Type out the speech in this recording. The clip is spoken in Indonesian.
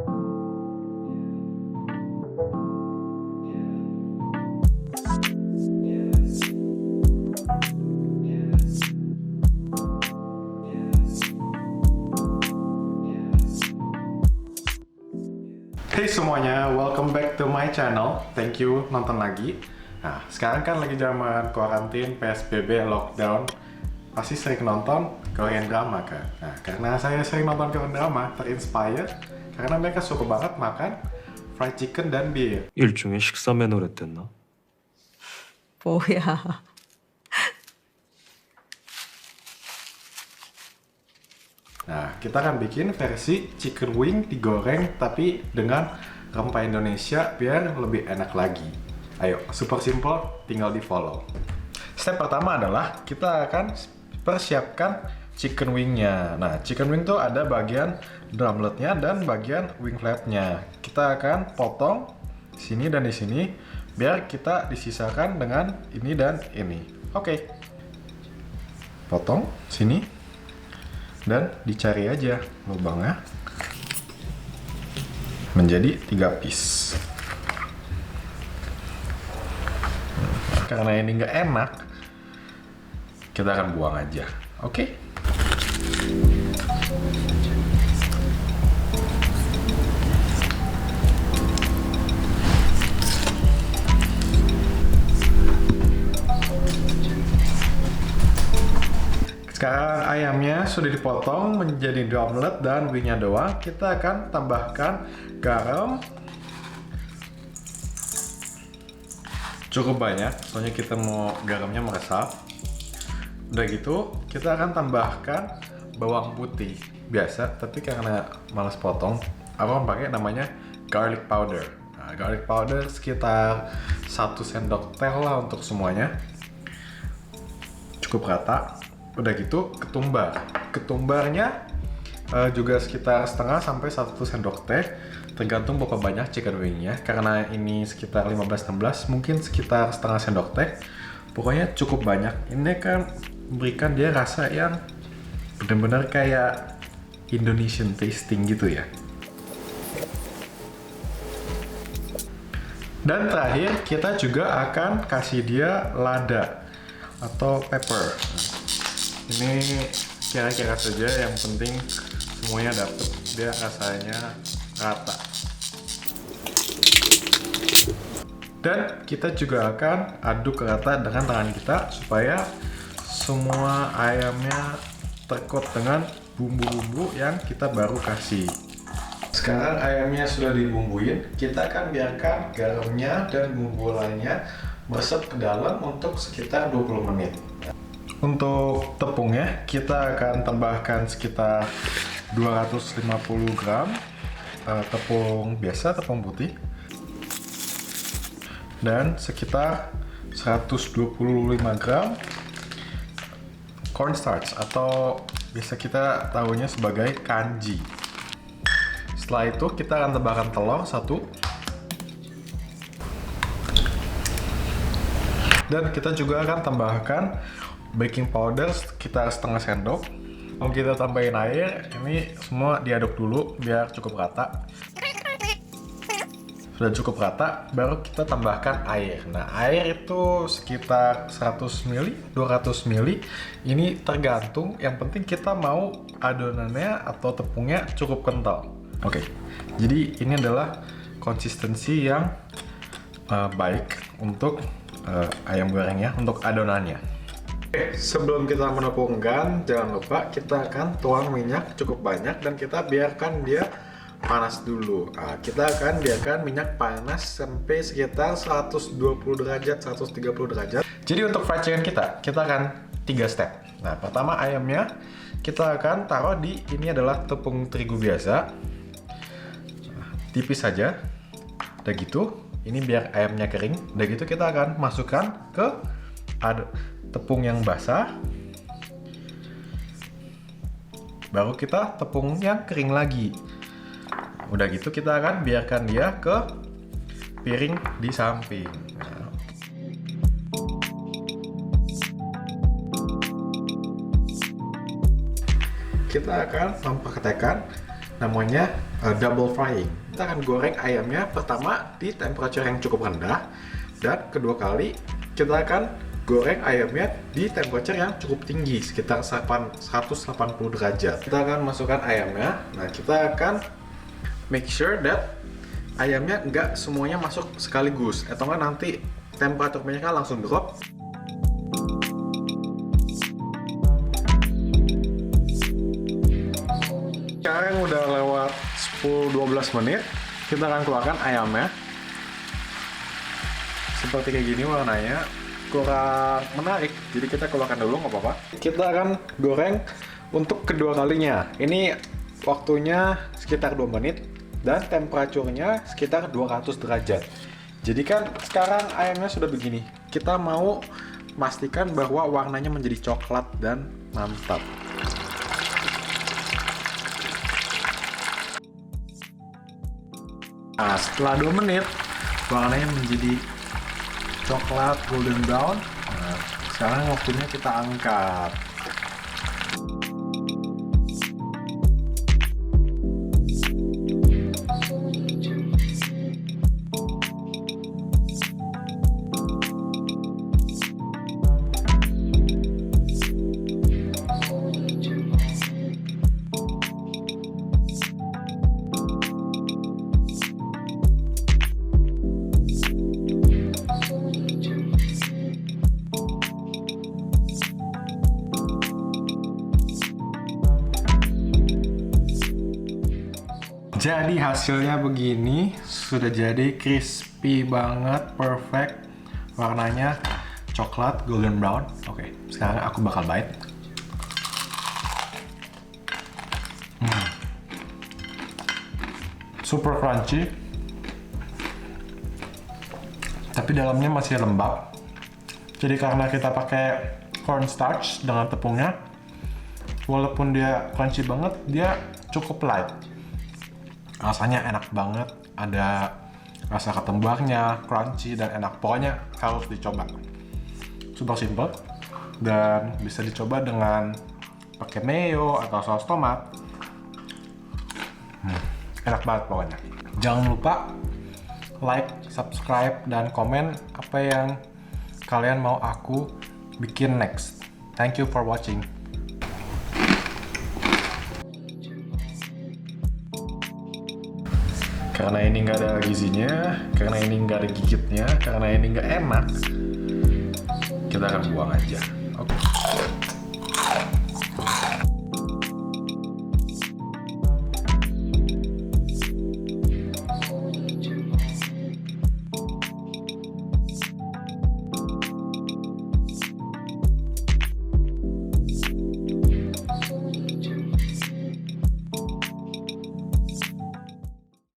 Hey semuanya, welcome back to my channel. Thank you nonton lagi. Nah, sekarang kan lagi zaman karantin, PSBB, lockdown. Pasti sering nonton Korean drama kan? Nah, karena saya sering nonton Korean drama, terinspire karena mereka suka banget makan fried chicken dan beer. 일종의 식사 매너랬댔나? 뭐야. Nah, kita akan bikin versi chicken wing digoreng tapi dengan rempah Indonesia biar lebih enak lagi. Ayo, super simple, tinggal di follow. Step pertama adalah kita akan persiapkan chicken wingnya. Nah, chicken wing tuh ada bagian drumletnya dan bagian wing flatnya. Kita akan potong di sini dan di sini biar kita disisakan dengan ini dan ini. Oke. Potong sini. Dan dicari aja lubangnya menjadi 3 piece. Karena ini nggak enak, kita akan buang aja. Oke? Sekarang ayamnya sudah dipotong menjadi drumlet dan wingnya doang. Kita akan tambahkan garam. Cukup banyak, soalnya kita mau garamnya meresap. Udah gitu, kita akan tambahkan bawang putih biasa, tapi karena males potong, aku akan pakai namanya garlic powder. Nah, garlic powder sekitar 1 sendok teh lah untuk semuanya. Cukup rata. Udah gitu, ketumbar. Ketumbarnya juga sekitar setengah sampai 1 sendok teh, tergantung berapa banyak chicken wingnya. Karena ini sekitar 15-16, mungkin sekitar setengah sendok teh. Pokoknya cukup banyak. Ini kan memberikan dia rasa yang benar-benar kayak Indonesian tasting gitu ya. Dan terakhir kita juga akan kasih dia lada atau pepper. Ini kira-kira saja, yang penting semuanya dapet, dia rasanya rata. Dan kita juga akan aduk rata dengan tangan kita supaya semua ayamnya tercoat dengan bumbu-bumbu yang kita baru kasih. Sekarang ayamnya sudah dibumbuin, kita akan biarkan garamnya dan bumbu lainnya meresap ke dalam untuk sekitar 20 menit. Untuk tepungnya, kita akan tambahkan sekitar 250 gram tepung biasa, tepung putih, dan sekitar 125 gram cornstarch atau biasa kita tahunya sebagai kanji. Setelah itu kita akan tambahkan telur 1, dan kita juga akan tambahkan baking powder sekitar setengah sendok. Kalau kita tambahin air, ini semua diaduk dulu biar cukup rata. Sudah cukup rata, baru kita tambahkan air. Nah, air itu sekitar 100 ml, 200 ml. Ini tergantung, yang penting kita mau adonannya atau tepungnya cukup kental. Oke, jadi ini adalah konsistensi yang baik untuk ayam gorengnya, untuk adonannya. Oke, sebelum kita menepungkan, jangan lupa kita akan tuang minyak cukup banyak dan kita biarkan dia panas dulu. Nah, kita akan biarkan minyak panas sampai sekitar 120 derajat, 130 derajat. Jadi untuk fried chicken kita akan 3 step. Nah, pertama ayamnya kita akan taruh di, ini adalah tepung terigu biasa. Nah, tipis saja. Udah gitu, ini biar ayamnya kering. Udah gitu kita akan masukkan ke tepung yang basah, baru kita tepung yang kering lagi. Udah gitu kita akan biarkan dia ke piring di samping. Nah, kita akan mempraktekkan. namanya double frying. Kita akan goreng ayamnya pertama di temperature yang cukup rendah, dan kedua kali kita akan goreng ayamnya di temperature yang cukup tinggi, sekitar 180 derajat. Kita akan masukkan ayamnya. Nah, kita akan make sure that ayamnya nggak semuanya masuk sekaligus, atau nggak nanti temperaturnya langsung drop. Sekarang udah lewat 10-12 menit, kita akan keluarkan ayamnya. Seperti kayak gini warnanya, kurang menarik, jadi kita keluarkan dulu, nggak apa-apa. Kita akan goreng untuk kedua kalinya. Ini waktunya sekitar 2 menit dan temperaturnya sekitar 200 derajat. Jadi kan sekarang ayamnya sudah begini. Kita mau pastikan bahwa warnanya menjadi coklat dan mantap. Nah, setelah 2 menit, warnanya menjadi coklat golden brown. Nah, sekarang waktunya kita angkat. Jadi hasilnya begini, sudah jadi crispy banget, perfect. Warnanya coklat golden brown. Oke, sekarang aku bakal bite. Super crunchy, tapi dalamnya masih lembab. Jadi karena kita pakai cornstarch dengan tepungnya, walaupun dia crunchy banget, dia cukup light. Rasanya enak banget, ada rasa ketumbarnya, crunchy dan enak. Pokoknya harus dicoba. Super simple dan bisa dicoba dengan pakai mayo atau saus tomat. Enak banget pokoknya. Jangan lupa like, subscribe, dan komen apa yang kalian mau aku bikin next. Thank you for watching. Karena ini nggak ada gizinya, karena ini nggak ada gigitnya, karena ini nggak enak, kita akan buang aja.